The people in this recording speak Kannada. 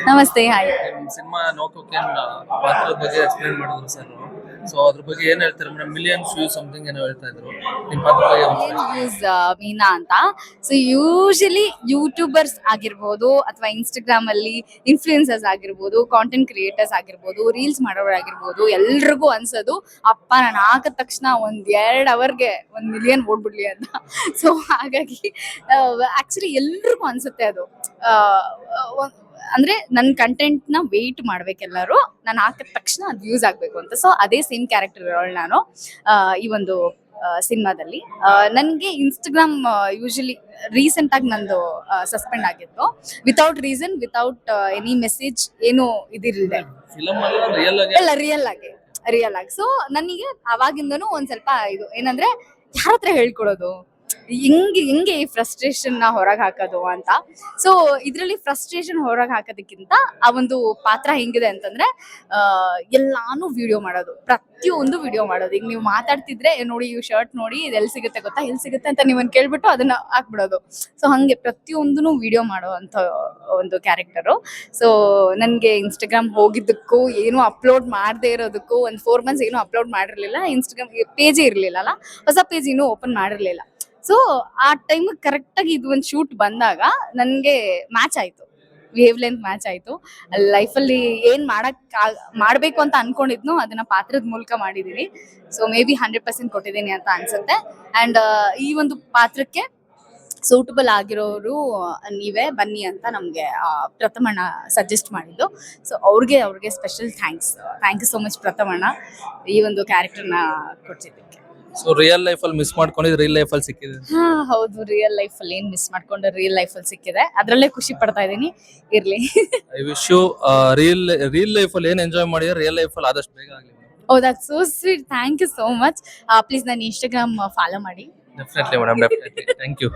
ನಮಸ್ತೆ, ಹಾಯ್. ನಿಮ್ ಸಿನಿಮಾ ನೋ ಕೋಕೇನ್ ಪಾತ್ರದ ಬಗ್ಗೆ ಎಕ್ಸ್ಪ್ಲೈನ್ ಮಾಡಿದ್ರು ಸರ್. ಸೊ ಅದ್ರ ಬಗ್ಗೆ ಏನ್ ಹೇಳ್ತಾರೆ ಮೇಡಮ್? ಮಿಲಿಯನ್ಸ್ ವ್ಯೂಸ್ ಸಮಥಿಂಗ್ ಏನೋ ಹೇಳ್ತಾ ಇದ್ರು. ನಿಮ್ ಪಾತ್ರ ಬಗ್ಗೆ ಮಿಲಿಯನ್ ವ್ಯೂಸ್ ಮೀನಾ ಅಂತ. ಸೊ ಯೂಶಲಿ ಯೂಟ್ಯೂಬರ್ಸ್ ಆಗಿರ್ಬೋದು ಅಥವಾ ಇನ್ಸ್ಟಾಗ್ರಾಮ್ ಅಲ್ಲಿ ಇನ್ಫ್ಲೂಯೆನ್ಸರ್ಸ್ ಆಗಿರ್ಬೋದು, ಕಾಂಟೆಂಟ್ ಕ್ರಿಯೇಟರ್ಸ್ ಆಗಿರ್ಬೋದು, ರೀಲ್ಸ್ ಮಾಡೋರು ಆಗಿರ್ಬೋದು, ಎಲ್ರಿಗೂ ಅನ್ಸೋದು ಅಪ್ಪ ನಾನು ಹಾಕಿದ ತಕ್ಷಣ 1-2 ಅವರ್ಗೆ 1 ಮಿಲಿಯನ್ ಓಡ್ಬಿಡ್ಲಿ ಅಂತ. ಸೊ ಹಾಗಾಗಿ ಆಕ್ಚುಲಿ ಎಲ್ರಿಗೂ ಅನ್ಸುತ್ತೆ ಅದು. ಅಂದ್ರೆ ನನ್ನ ಕಂಟೆಂಟ್ ನ ವೇಟ್ ಮಾಡ್ಬೇಕೆಲ್ಲರೂ, ನಾನು ಹಾಕಿದ ತಕ್ಷಣ ಅದು ವ್ಯೂಸ್ ಆಗ್ಬೇಕು ಅಂತ. ಸೊ ಅದೇ ಸೇಮ್ ಕ್ಯಾರೆಕ್ಟರ್ ಇರೋಳು ನಾನು ಈ ಒಂದು ಸಿನಿಮಾದಲ್ಲಿ. ನನಗೆ ಇನ್ಸ್ಟಾಗ್ರಾಮ್ ಯೂಶಲಿ ರೀಸೆಂಟ್ ಆಗಿ ನಂದು ಸಸ್ಪೆಂಡ್ ಆಗಿತ್ತು, without reason, without any message, ಏನು ಇದಿರಲಿದೆ. ಫಿಲಮ್ ಅಲ್ಲ ರಿಯಲ್ ಆಗಿ ಎಲ್ಲ ರಿಯಲ್ ಆಗಿ. ಸೊ ನನಗೆ ಅವಾಗಿಂದನೂ ಒಂದ್ ಸ್ವಲ್ಪ ಇದು ಏನಂದ್ರೆ ಯಾರ ಹತ್ರ ಹೇಳ್ಕೊಡೋದು, ಹೆಂಗೆ ಈ ಫ್ರಸ್ಟ್ರೇಷನ್ ನ ಹೊರಗೆ ಹಾಕೋದು ಅಂತ. ಸೊ ಇದ್ರಲ್ಲಿ ಫ್ರಸ್ಟ್ರೇಷನ್ ಹೊರಗೆ ಹಾಕೋದಕ್ಕಿಂತ ಆ ಒಂದು ಪಾತ್ರ ಹೆಂಗಿದೆ ಅಂತಂದ್ರೆ ಎಲ್ಲಾನು ವಿಡಿಯೋ ಮಾಡೋದು, ಪ್ರತಿಯೊಂದು ವಿಡಿಯೋ ಮಾಡೋದು. ಈಗ ನೀವು ಮಾತಾಡ್ತಿದ್ರೆ ನೋಡಿ ಈ ಶರ್ಟ್ ನೋಡಿ ಇದು ಎಲ್ಲಿ ಸಿಗುತ್ತೆ ಗೊತ್ತಾ, ಎಲ್ಲಿ ಸಿಗುತ್ತೆ ಅಂತ ನೀವನ್ನ ಕೇಳ್ಬಿಟ್ಟು ಅದನ್ನ ಹಾಕ್ಬಿಡೋದು. ಸೊ ಹಂಗೆ ಪ್ರತಿಯೊಂದನು ವಿಡಿಯೋ ಮಾಡೋ ಅಂತ ಒಂದು ಕ್ಯಾರೆಕ್ಟರು. ಸೊ ನನ್ಗೆ ಇನ್ಸ್ಟಾಗ್ರಾಮ್ ಹೋಗಿದ್ದಕ್ಕೂ, ಏನು ಅಪ್ಲೋಡ್ ಮಾಡದೇ ಇರೋದಕ್ಕೂ, ಒಂದು 4 months ಏನು ಅಪ್ಲೋಡ್ ಮಾಡಿರ್ಲಿಲ್ಲ. ಇನ್ಸ್ಟಾಗ್ರಾಮ್ ಪೇಜೇ ಇರ್ಲಿಲ್ಲ, ಹೊಸ ಪೇಜ್ ಇನ್ನೂ ಓಪನ್ ಮಾಡಿರ್ಲಿಲ್ಲ. ಸೊ ಆ ಟೈಮ್ ಕರೆಕ್ಟ್ ಆಗಿ ಇದು ಒಂದು ಶೂಟ್ ಬಂದಾಗ ನನ್ಗೆ ಮ್ಯಾಚ್ ಆಯ್ತು, ವೇವ್ ಲೆಂತ್ ಮ್ಯಾಚ್ ಆಯ್ತು. ಲೈಫಲ್ಲಿ ಏನ್ ಮಾಡ್ಬೇಕು ಅಂತ ಅನ್ಕೊಂಡಿದ್ನು ಅದನ್ನ ಪಾತ್ರದ ಮೂಲಕ ಮಾಡಿದೀನಿ. ಸೊ ಮೇ ಬಿ 100% ಕೊಟ್ಟಿದ್ದೀನಿ ಅಂತ ಅನ್ಸುತ್ತೆ. ಅಂಡ್ ಈ ಒಂದು ಪಾತ್ರಕ್ಕೆ ಸೂಟಬಲ್ ಆಗಿರೋರು ನೀವೇ ಬನ್ನಿ ಅಂತ ನಮ್ಗೆ ಪ್ರಥಮಣ್ಣ ಸಜೆಸ್ಟ್ ಮಾಡಿದ್ದು. ಸೊ ಅವ್ರಿಗೆ special thank you so much ಪ್ರಥಮಣ್ಣ, ಈ ಒಂದು ಕ್ಯಾರೆಕ್ಟರ್ನ ಕೊಡ್ತಿದ್ದಕ್ಕೆ. ಸೊ ರಿಯಲ್ ಲೈಫ್ ಅಲ್ಲಿ ಮಿಸ್ ಮಾಡ್ಕೊಂಡಿದ್ದು ರಿಯಲ್ ಲೈಫ್ ಅಲ್ಲಿ ಸಿಕ್ಕಿದೆ. ಹೌದು, ರಿಯಲ್ ಲೈಫ್ ಅಲ್ಲಿ ಏನ್ ಮಿಸ್ ಮಾಡ್ಕೊಂಡ್ರೆ ರಿಯಲ್ ಲೈಫ್ ಅಲ್ಲಿ ಸಿಕ್ಕಿದೆ, ಅದ್ರಲ್ಲೇ ಖುಷಿ ಪಡ್ತಾ ಇದೀನಿ. ಇರ್ಲಿ. I wish you real life ಅಲ್ಲಿ ಏನ್ ಎಂಜಾಯ್ ಮಾಡಿದ್ರೆ ರಿಯಲ್ ಲೈಫ್ ಅಲ್ಲಿ ಆದಷ್ಟು ಬೇಗ ಆಗಲಿ. Oh that's so sweet, thank you so much. Please ನನ್ನ ಇನ್ಸ್ಟಾಗ್ರಾಮ್ ಫಾಲೋ ಮಾಡಿ. Definitely madam, definitely. Thank you.